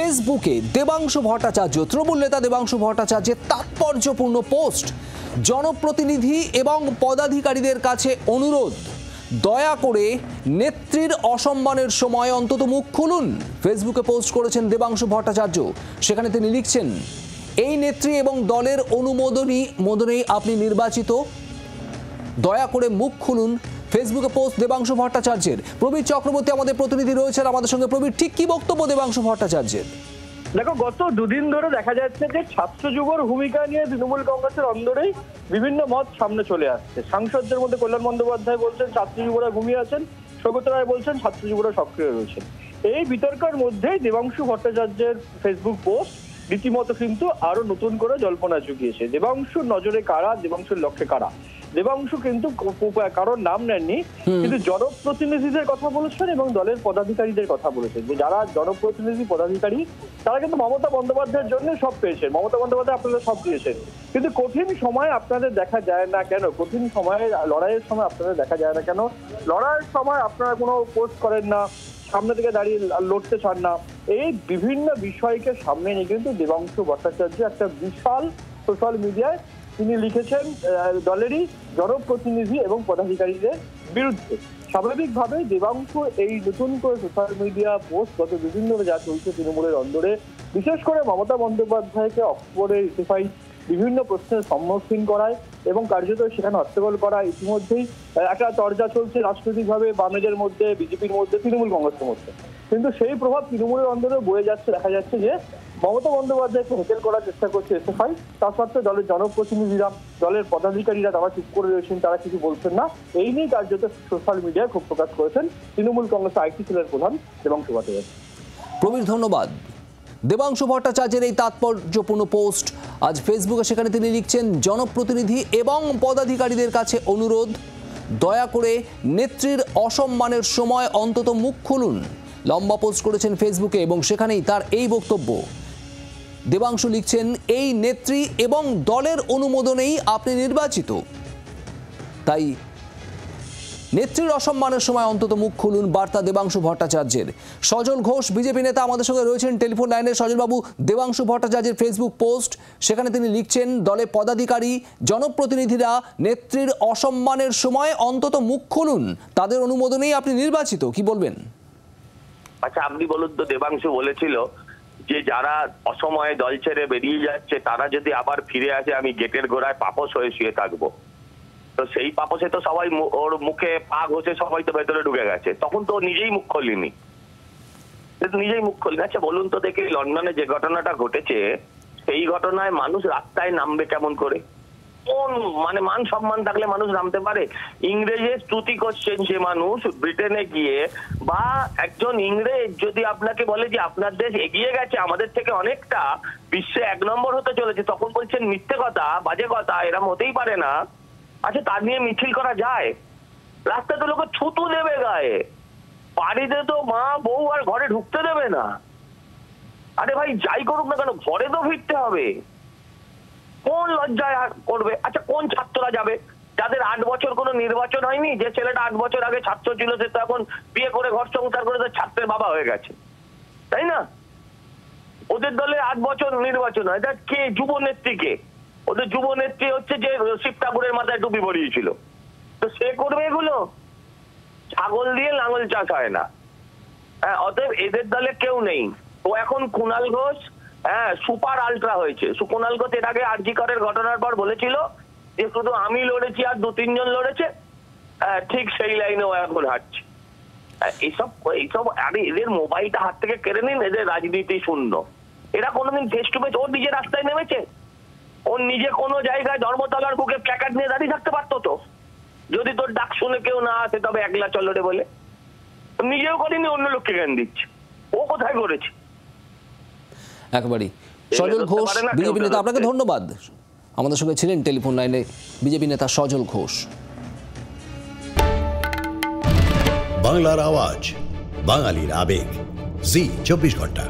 ফেসবুকে দেবাংশু ভট্টাচার্য, তৃণমূল নেতা দেবাংশু ভট্টাচার্যের তাৎপর্যপূর্ণ পোস্ট। জনপ্রতিনিধি এবং পদাধিকারীদের কাছে অনুরোধ, দয়া করে নেত্রীর অসম্মানের সময় অন্তত মুখ খুলুন। ফেসবুকে পোস্ট করেছেন দেবাংশু ভট্টাচার্য। সেখানে তিনি লিখছেন, এই নেত্রী এবং দলের অনুমোদনেই আপনি নির্বাচিত, দয়া করে মুখ খুলুন। ফেসবুকে পোস্ট দেবাংশু ভট্টাচার্যের। প্রবীর চক্রবর্তী আমাদের প্রতিনিধি রয়েছেন আমাদের সঙ্গে। প্রবীর, ঠিক কি বক্তব্য দেবাংশু ভট্টাচার্যের? দেখো, গত দুদিন ধরে দেখা যাচ্ছে যে ছাত্র যুবর ভূমিকা নিয়ে তৃণমূল কংগ্রেসের অন্দরেই বিভিন্ন মত সামনে চলে আসছে। সাংসদদের মধ্যে কল্যাণ বন্দ্যোপাধ্যায় বলছেন ছাত্র যুবরা ঘুমিয়ে আছেন, সৌগত রায় বলছেন ছাত্র যুবরা সক্রিয় রয়েছেন। এই বিতর্কের মধ্যেই দেবাংশু ভট্টাচার্যের ফেসবুক পোস্ট রীতিমতো কিন্তু আরো নতুন করে জল্পনা জুগিয়েছে। দেবাংশুর নজরে কারা, দেবাংশুর লক্ষ্যে কারা? দেবাংশু কিন্তু কারোর নাম নেননি, কিন্তু জনপ্রতিনিধিদের কথা বলেছেন এবং দলের পদাধিকারীদের কথা বলেছেন। যে যারা জনপ্রতিনিধি পদাধিকারী তারা কিন্তু মমতা বন্দ্যোপাধ্যায়ের জন্য সব পেয়েছেন। মমতা বন্দ্যোপাধ্যায় আপনাদের সব দিয়েছেন, কিন্তু কঠিন সময় আপনাদের দেখা যায় না কেন? কঠিন সময়ে লড়াইয়ের সময় আপনাদের দেখা যায় না কেন? লড়াইয়ের সময় আপনারা কোনো পোস্ট করেন না, সামনে থেকে দাঁড়িয়ে লড়তে চান না। এই বিভিন্ন বিষয়কে সামনে নিয়ে কিন্তু দেবাংশু ভট্টাচার্য একটা বিশাল সোশ্যাল মিডিয়ায় তিনি লিখেছেন দলেরই জনপ্রতিনিধি এবং পদাধিকারীদের বিরুদ্ধে। স্বাভাবিকভাবে দেবাংশু এই নতুন করে সোশ্যাল মিডিয়া পোস্ট গত বিভিন্ন যা চলছে তৃণমূলের অন্দরে, বিশেষ করে মমতা বন্দ্যোপাধ্যায়কে অক্টোবরে ইতিফাই বিভিন্ন প্রশ্নের সম্মুখীন করায় এবং কার্যত সেখানে হট্টগোল করা, ইতিমধ্যেই একটা চর্চা চলছে রাজনৈতিকভাবে বামেদের মধ্যে, বিজেপির মধ্যে, তৃণমূল কংগ্রেসের মধ্যে। কিন্তু সেই প্রভাব তৃণমূলের অন্দরে বয়ে যাচ্ছে। দেখা যাচ্ছে যে মমতা বন্দ্যোপাধ্যায়কে হেকেল করার চেষ্টা করছে এসএফআই, তা সত্ত্বেও দলের জনপ্রতিনিধিরা, দলের পদাধিকারীরা তারা চুপ করে রয়েছেন, তারা কিছু বলছেন না। এই নিয়ে কার্যত সোশ্যাল মিডিয়ায় ক্ষোভ প্রকাশ করেছেন তৃণমূল কংগ্রেস আইটি সেলের প্রধান দেবাংশু ভট্টাচার্য। প্রবীর, ধন্যবাদ। দেবাংশু ভট্টাচার্যের এই তাৎপর্যপূর্ণ পোস্ট আজ ফেসবুকে। সেখানে তিনি লিখছেন, জনপ্রতিনিধি এবং পদাধিকারীদের কাছে অনুরোধ, দয়া করে নেত্রীর অসম্মানের সময় অন্তত মুখ খুলুন। লম্বা পোস্ট করেছেন ফেসবুকে এবং সেখানেই তার এই বক্তব্য। দেবাংশু লিখছেন, এই নেত্রী এবং দলের অনুমোদনেই আপনি নির্বাচিত, তাই নেত্রীর অসম্মানের সময় অন্তত মুখ খুলুন, বার্তা দেবাংশু ভট্টাচার্যের। সজল ঘোষ বিজেপি নেতা আমাদের সঙ্গে রয়েছেন টেলিফোন লাইনে। সজলবাবু, দেবাংশু ভট্টাচার্যের ফেসবুক পোস্ট, সেখানে তিনি লিখছেন, দলের পদাধিকারী জনপ্রতিনিধিরা নেত্রীর অসম্মানের সময় অন্তত মুখ খুলুন, তাদের অনুমোদনেই আপনি নির্বাচিত, কি বলবেন? আচ্ছা, আপনি বলুন তো, দেবাংশু বলেছিল যে যারা অসময়ে দল ছেড়ে বেরিয়ে যাচ্ছে তারা যদি আবার ফিরে আসে আমি গেটের গোড়ায় পাপস হয়ে শুয়ে থাকবো। তো সেই পাপসে তো সবাই ওর মুখে পা ঘষে সবাই তো ভেতরে ঢুকে গেছে, তখন তো নিজেই মুখ খোলেনি, নিজেই মুখ খোলেনি। আচ্ছা বলুন তো দেখি, লন্ডনে যে ঘটনাটা ঘটেছে সেই ঘটনায় মানুষ রাস্তায় নামবে কেমন করে? কোন মান সম্মান থাকলে মানুষ নামতে পারে? ইংরেজের স্তুতি করছেন সে মানুষ ব্রিটেনে গিয়ে, বা একজন ইংরেজ যদি আপনাকে বলে যে আপনার দেশ এগিয়ে গেছে আমাদের থেকে অনেকটা, বিশ্বে 1 নম্বর হতে চলেছে, তখন বলছেন মিথ্যে কথা, বাজে কথা, এরম হতেই পারে না। আচ্ছা, তার নিয়ে মিছিল করা যায়? রাস্তায় তো লোকে ছুতু দেবে গায়ে, বাড়িতে তো মা বউ আর ঘরে ঢুকতে দেবে না। আরে ভাই, যাই করুক না কেন ঘরে তো ফিরতে হবে। কোন লজ্জায় করবে? আচ্ছা, কোন ছাত্ররা যাবে যাদের 8 বছর কোনো নির্বাচন হয়নি? যে ছেলেটা 8 বছর আগে ছাত্র ছিল সে তো এখন বিয়ে করে ঘর সংসার করে তো ছাত্রের বাবা হয়ে গেছে, তাই না? ওদের দলে 8 বছর নির্বাচন হয়, এটা কে? যুব নেত্রীকে। ওদের যুব নেত্রী হচ্ছে যে শিব ঠাকুরের মাথায় টুপি পরিয়েছিল, তো সে করবে এগুলো? ছাগল দিয়ে লাঙল চাষ হয় না। হ্যাঁ, অতএব এদের দলে কেউ নেই। ও এখন কুণাল ঘোষ সুপার আলট্রা হয়েছে। কুণাল ঘোষ এর আগে আরজি করের ঘটনার পর বলেছিল যে শুধু আমি লড়েছি আর 2-3 জন লড়েছে, ঠিক সেই লাইনেও এখন হাঁটছে। এইসব আরে এদের মোবাইলটা হাত থেকে কেড়ে নিন, এদের রাজনীতি শূন্য। এরা কোনোদিন ফেস টু ফেস ওর নিজে রাস্তায় নেমেছে? ওর নিজে কোনো জায়গায় ধর্মতলার বুকে প্ল্যাকার্ড নিয়ে দাঁড়িয়ে থাকতে পারতো তো? যদি তোর ডাক শুনে কেউ না আসে তবে একলা চলো রে বলে, নিজেও করেনি, অন্য লোককে জ্ঞান দিচ্ছে। ও কোথায় করেছে? একেবারেই। সজল ঘোষ বিজেপি নেতা, আপনাকে ধন্যবাদ। আমাদের সঙ্গে ছিলেন টেলিফোন লাইনে বিজেপি নেতা সজল ঘোষ। বাংলার আওয়াজ, বাঙালির আবেগ, জি 24 ঘন্টা।